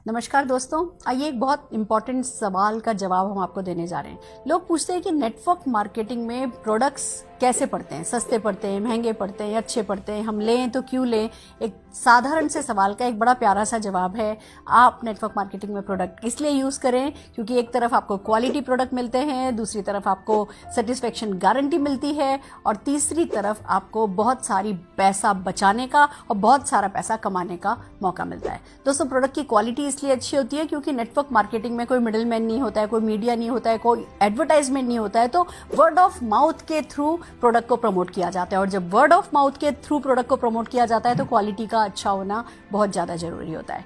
नमस्कार दोस्तों, आइए एक बहुत इंपॉर्टेंट सवाल का जवाब हम आपको देने जा रहे हैं। लोग पूछते हैं कि नेटवर्क मार्केटिंग में प्रोडक्ट्स कैसे पड़ते हैं, सस्ते पड़ते हैं, महंगे पड़ते हैं, अच्छे पड़ते हैं, हम लें तो क्यों लें। एक साधारण से सवाल का एक बड़ा प्यारा सा जवाब है। आप नेटवर्क मार्केटिंग में प्रोडक्ट इसलिए यूज़ करें क्योंकि एक तरफ आपको क्वालिटी प्रोडक्ट मिलते हैं, दूसरी तरफ आपको सेटिस्फेक्शन गारंटी मिलती है और तीसरी तरफ आपको बहुत सारी पैसा बचाने का और बहुत सारा पैसा कमाने का मौका मिलता है। दोस्तों, प्रोडक्ट की क्वालिटी इसलिए अच्छी होती है क्योंकि नेटवर्क मार्केटिंग में कोई मिडिल मैन नहीं होता है, कोई मीडिया नहीं होता है, कोई एडवर्टाइजमेंट नहीं होता है, तो वर्ड ऑफ माउथ के थ्रू प्रोडक्ट को प्रमोट किया जाता है। और जब वर्ड ऑफ माउथ के थ्रू प्रोडक्ट को प्रमोट किया जाता है तो क्वालिटी का अच्छा होना बहुत ज़्यादा जरूरी होता है।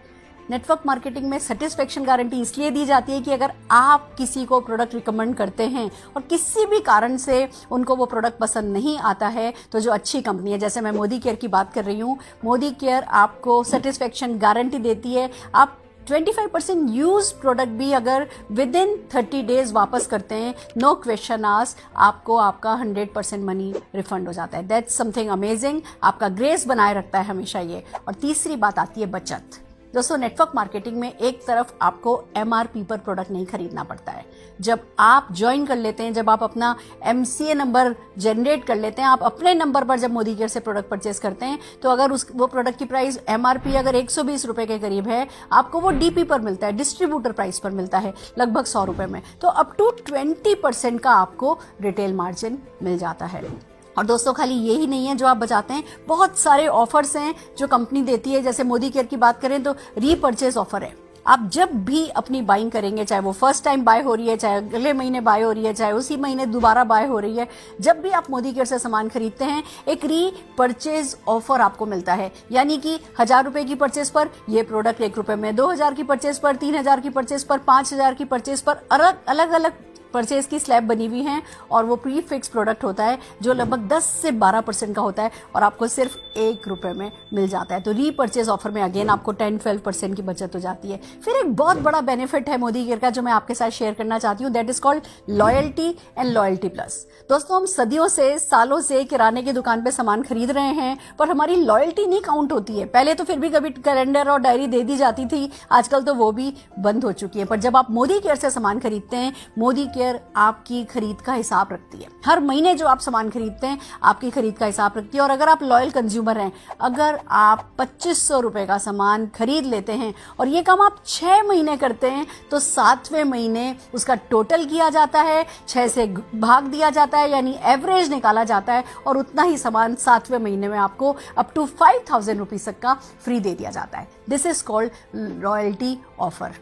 नेटवर्क मार्केटिंग में सेटिस्फेक्शन गारंटी इसलिए दी जाती है कि अगर आप किसी को प्रोडक्ट रिकमेंड करते हैं और किसी भी कारण से उनको वो प्रोडक्ट पसंद नहीं आता है, तो जो अच्छी कंपनी है, जैसे मैं मोदी केयर की बात कर रही हूँ, मोदी केयर आपको सेटिस्फेक्शन गारंटी देती है। आप 25% यूज प्रोडक्ट भी अगर विद इन 30 डेज वापस करते हैं, नो क्वेश्चन आस्क, आपको आपका 100% मनी रिफंड हो जाता है। That's something amazing. आपका ग्रेस बनाए रखता है हमेशा ये। और तीसरी बात आती है बचत। दोस्तों, नेटवर्क मार्केटिंग में एक तरफ आपको MRP पर प्रोडक्ट नहीं खरीदना पड़ता है। जब आप ज्वाइन कर लेते हैं, जब आप अपना MCA नंबर जनरेट कर लेते हैं, आप अपने नंबर पर जब मोदी केयर से प्रोडक्ट परचेस करते हैं, तो अगर वो प्रोडक्ट की प्राइस MRP अगर 120 रुपए के करीब है, आपको वो DP पर मिलता है, डिस्ट्रीब्यूटर प्राइस पर मिलता है लगभग 100 रुपए में, तो अप टू 20% का आपको रिटेल मार्जिन मिल जाता है। और दोस्तों, खाली यही नहीं है जो आप बचाते हैं, बहुत सारे ऑफर्स हैं जो कंपनी देती है। जैसे मोदी केयर की बात करें तो रीपर्चेज ऑफर है। आप जब भी अपनी बाइंग करेंगे, चाहे वो फर्स्ट टाइम बाय हो रही है, चाहे अगले महीने बाय हो रही है, चाहे उसी महीने दोबारा बाय हो रही है, जब भी आप मोदी केयर से सामान खरीदते हैं, एक रीपर्चेज ऑफर आपको मिलता है। यानी कि 1000 रुपए की परचेज पर ये प्रोडक्ट 1 रुपए में, 2000 की परचेज पर, 3000 की परचेज पर, 5000 की परचेज पर अलग अलग परचेज की स्लैब बनी हुई हैं और वो प्री फिक्स प्रोडक्ट होता है जो लगभग 10 से 12% का होता है और आपको सिर्फ 1 रुपए में मिल जाता है। तो रीपर्चेज ऑफर में अगेन आपको 10-12% की बचत हो जाती है। फिर एक बहुत बड़ा बेनिफिट है मोदी केयर का जो मैं आपके साथ शेयर करना चाहती हूँ, that is called loyalty and loyalty plus. दोस्तों, हम सदियों से, सालों से किराने की दुकान पे सामान खरीद रहे हैं, पर हमारी लॉयल्टी नहीं काउंट होती है। पहले तो फिर भी कभी कैलेंडर और डायरी दे दी जाती थी, आजकल तो वो भी बंद हो चुकी है। पर जब आप मोदी केयर से सामान खरीदते हैं, मोदी केयर आपकी खरीद का हिसाब रखती है। हर महीने जो आप सामान खरीदते हैं, आपकी खरीद का हिसाब रखती है। और अगर आप लॉयल कंज्यूमर हैं, अगर आप 2500 रुपए का सामान खरीद लेते हैं और ये काम आप 6 महीने करते हैं, तो 7वें महीने उसका टोटल किया जाता है, 6 से भाग दिया जाता है, यानी एवरेज निकाला जाता है और उतना ही सामान 7वें महीने में आपको अप टू 5000 रुपीज तक का फ्री दे दिया जाता है। This is called loyalty offer.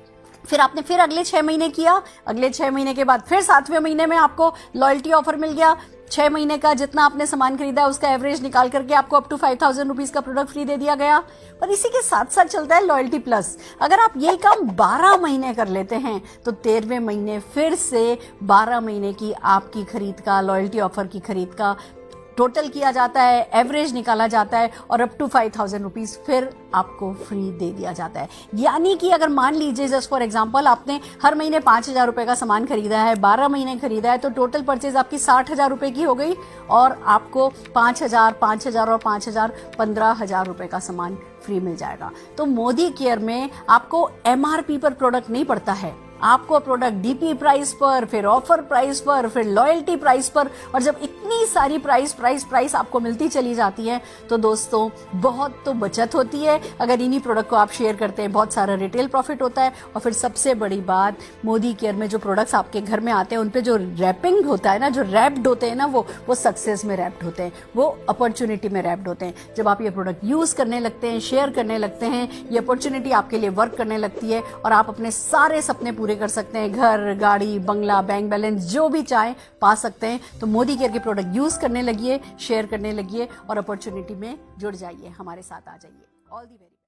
फिर आपने फिर अगले 6 महीने किया, अगले 6 महीने के बाद फिर 7वें महीने में आपको लॉयल्टी ऑफर मिल गया। 6 महीने का जितना आपने सामान खरीदा है उसका एवरेज निकाल करके आपको अप टू 5000 रुपीज का प्रोडक्ट फ्री दे दिया गया। पर इसी के साथ साथ चलता है लॉयल्टी प्लस। अगर आप यही काम 12 महीने कर लेते हैं तो 13वें महीने फिर से 12 महीने की आपकी खरीद का, लॉयल्टी ऑफर की खरीद का टोटल किया जाता है, एवरेज निकाला जाता है और अप टू 5000 रुपीज फिर आपको फ्री दे दिया जाता है। यानी कि अगर मान लीजिए जस्ट फॉर एग्जांपल आपने हर महीने 5000 रुपए का सामान खरीदा है, 12 महीने खरीदा है, तो टोटल परचेज आपकी 60,000 रुपए की हो गई और आपको 5000, 5000 और 5000 15,000 रुपए का सामान फ्री मिल जाएगा। तो मोदी केयर में आपको MRP पर प्रोडक्ट नहीं पड़ता है, आपको प्रोडक्ट DP प्राइस पर, फिर ऑफर प्राइस पर, फिर लॉयल्टी प्राइस पर। और जब इतनी सारी प्राइस आपको मिलती चली जाती है तो दोस्तों बहुत तो बचत होती है। अगर इन्हीं प्रोडक्ट को आप शेयर करते हैं, बहुत सारा रिटेल प्रॉफिट होता है। और फिर सबसे बड़ी बात, मोदी केयर में जो प्रोडक्ट्स आपके घर में आते हैं उन पे जो रैपिंग होता है ना, जो रैप्ड होते हैं ना, वो सक्सेस में रैप्ड होते हैं, वो अपॉर्चुनिटी में रैप्ड होते हैं। जब आप ये प्रोडक्ट यूज करने लगते हैं, शेयर करने लगते हैं, ये अपॉर्चुनिटी आपके लिए वर्क करने लगती है और आप अपने सारे सपने पूरे कर सकते हैं। घर, गाड़ी, बंगला, बैंक बैलेंस जो भी चाहे पा सकते हैं। तो मोदी केयर के प्रोडक्ट यूज करने लगिए, शेयर करने लगिए और अपॉर्चुनिटी में जुड़ जाइए, हमारे साथ आ जाइए। All the very